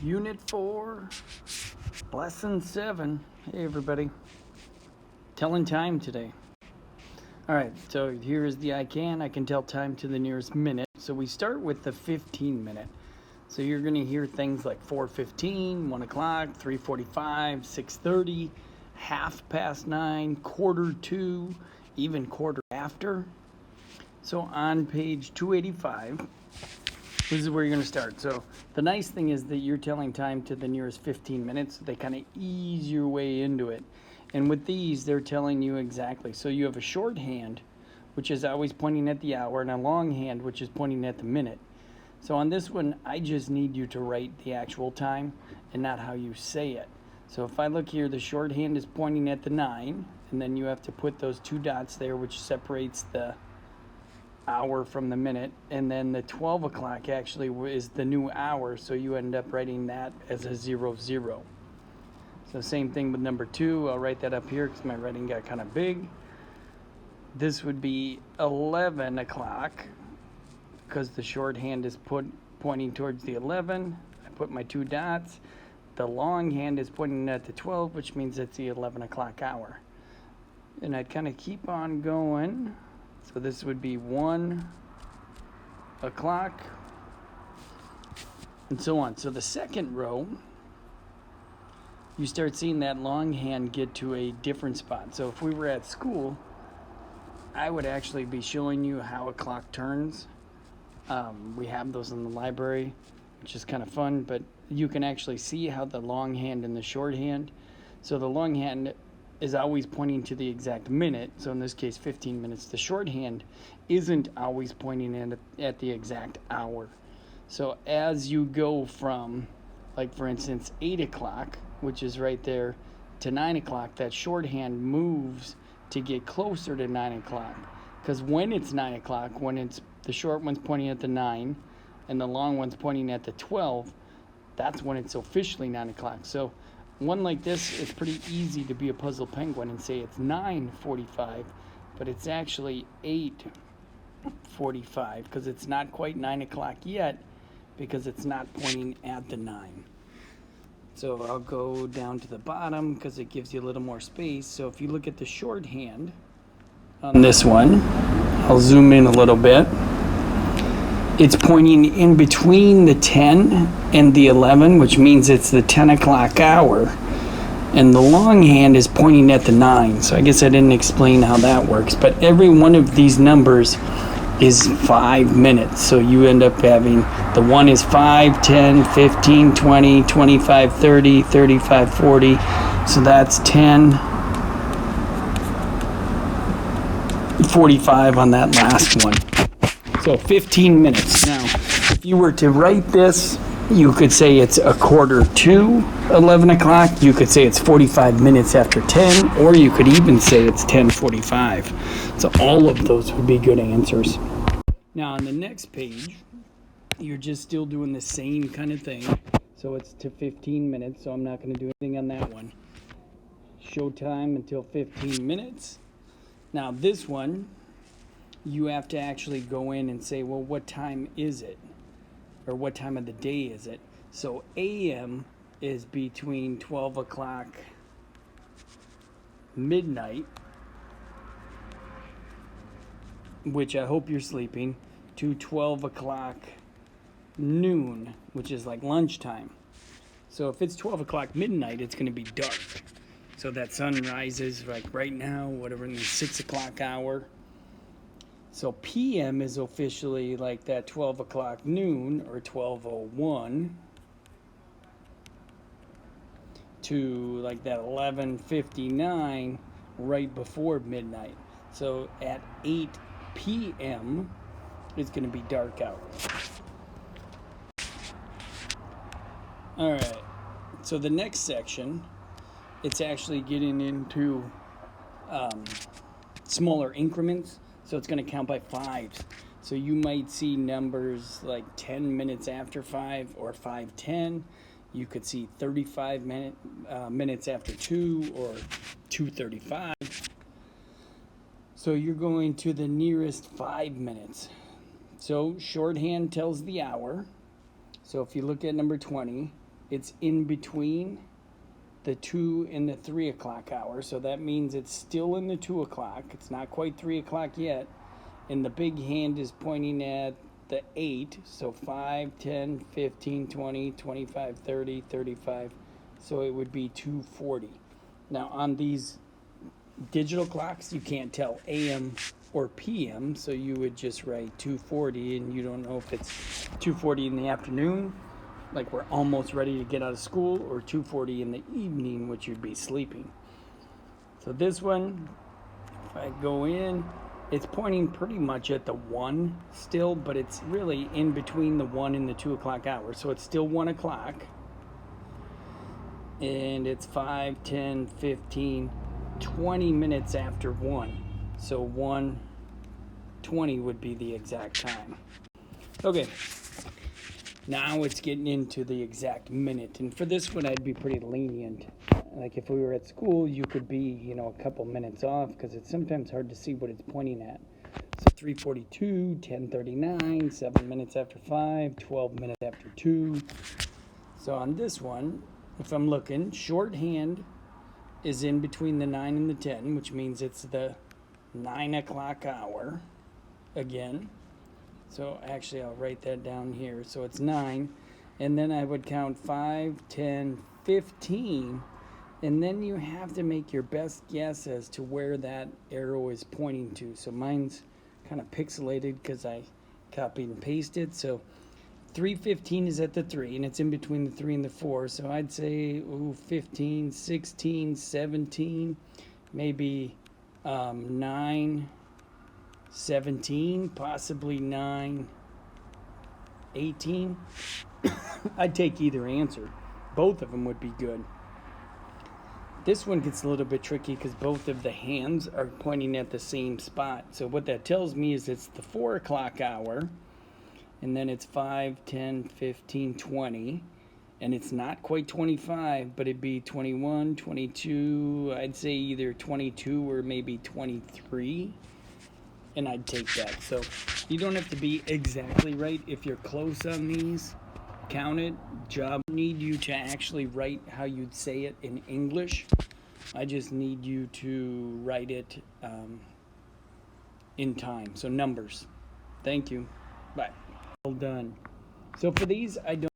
Unit 4, Lesson 7. Hey everybody. Telling time today. Alright, so here is the I can tell time to the nearest minute. So we start with the 15 minute. So you're going to hear things like 4:15, 1 o'clock, 3:45, 6:30, 9:30, 1:45, even quarter after. So on page 285, this is where you're going to start. So the nice thing is that you're telling time to the nearest 15 minutes. They kind of ease your way into it. And with these, they're telling you exactly. So you have a shorthand, which is always pointing at the hour, and a longhand, which is pointing at the minute. So on this one, I just need you to write the actual time and not how you say it. So if I look here, the shorthand is pointing at the 9, and then you have to put those 2 dots there, which separates the hour from the minute, and then the 12 o'clock actually is the new hour, so you end up writing that as a 00. So same thing with number 2. I'll write that up here because my writing got kind of big. This would be 11 o'clock because the shorthand is pointing towards the 11. I put my 2 dots. The longhand is pointing at the 12, which means it's the 11 o'clock hour. And I'd kind of keep on going. So this would be 1 o'clock, and so on. So the second row, you start seeing that longhand get to a different spot. So if we were at school, I would actually be showing you how a clock turns. We have those in the library, which is kind of fun, but you can actually see how the longhand and the shorthand. So the longhand is always pointing to the exact minute. So in this case, 15 minutes. The shorthand isn't always pointing at the exact hour. So as you go from, like for instance, 8 o'clock, which is right there, to 9 o'clock, that shorthand moves to get closer to 9 o'clock. Because when it's 9 o'clock, when it's the short one's pointing at the 9 and the long one's pointing at the 12, that's when it's officially 9 o'clock. So one like this, it's pretty easy to be a puzzle penguin and say it's 9:45, but it's actually 8:45 because it's not quite 9 o'clock yet because it's not pointing at the 9. So I'll go down to the bottom because it gives you a little more space. So if you look at the shorthand on this one, I'll zoom in a little bit. It's pointing in between the 10 and the 11, which means it's the 10 o'clock hour. And the longhand is pointing at the 9. So I guess I didn't explain how that works. But every one of these numbers is 5 minutes. So you end up having, the 1 is 5, 10, 15, 20, 25, 30, 35, 40. So that's 10, 45 on that last one. So 15 minutes. Now, if you were to write this, you could say it's 11 o'clock. You could say it's 45 minutes after 10, or you could even say it's 10:45. So all of those would be good answers. Now, on the next page, you're just still doing the same kind of thing. So it's to 15 minutes, so I'm not going to do anything on that one. Show time until 15 minutes. Now, this one, you have to actually go in and say, well, what time is it? Or what time of the day is it? So AM is between 12 o'clock midnight, which I hope you're sleeping, to 12 o'clock noon, which is like lunchtime. So if it's 12 o'clock midnight, it's going to be dark. So that sun rises like right now, whatever, in the 6 o'clock hour. So PM is officially like that 12 o'clock noon or 12:01 to like that 11:59 right before midnight. So at 8 PM it's going to be dark out. All right. So the next section, it's actually getting into smaller increments. So it's going to count by 5s. So you might see numbers like 10 minutes after 5 or 5:10. You could see 35 minutes after 2 or 2:35. So you're going to the nearest 5 minutes. So shorthand tells the hour. So if you look at number 20, it's in between the 2 and the 3 o'clock hour. So that means it's still in the 2 o'clock. It's not quite 3 o'clock yet. And the big hand is pointing at the 8. So 5, 10, 15, 20, 25, 30, 35. So it would be 2:40. Now on these digital clocks, you can't tell AM or PM, so you would just write 2:40, and you don't know if it's 2:40 in the afternoon, like we're almost ready to get out of school, or 2:40 in the evening, which you'd be sleeping. So this one, if I go in, it's pointing pretty much at the 1 still, but it's really in between the 1 and the 2 o'clock hour. So it's still 1 o'clock, and it's 5, 10, 15, 20 minutes after 1. So 1:20 would be the exact time. Okay, now it's getting into the exact minute. And for this one, I'd be pretty lenient. Like if we were at school, you could be, a couple minutes off, because it's sometimes hard to see what it's pointing at. So 3:42, 10:39, 7 minutes after 5, 12 minutes after 2. So on this one, if I'm looking, shorthand is in between the 9 and the 10, which means it's the 9 o'clock hour again. So actually, I'll write that down here. So it's 9, and then I would count 5, 10, 15, and then you have to make your best guess as to where that arrow is pointing to. So mine's kind of pixelated because I copied and pasted. So 3:15 is at the 3, and it's in between the 3 and the 4. So I'd say 15, 16, 17, maybe 9, 17, possibly 9, 18. I'd take either answer. Both of them would be good. This one gets a little bit tricky because both of the hands are pointing at the same spot. So what that tells me is it's the 4 o'clock hour, and then it's 5, 10, 15, 20, and it's not quite 25, but it'd be 21, 22, I'd say either 22 or maybe 23, and I'd take that. So you don't have to be exactly right. If you're close on these, count it. Job need you to actually write how you'd say it in English. I just need you to write it in time. So numbers. Thank you. Bye. Well done. So for these, I don't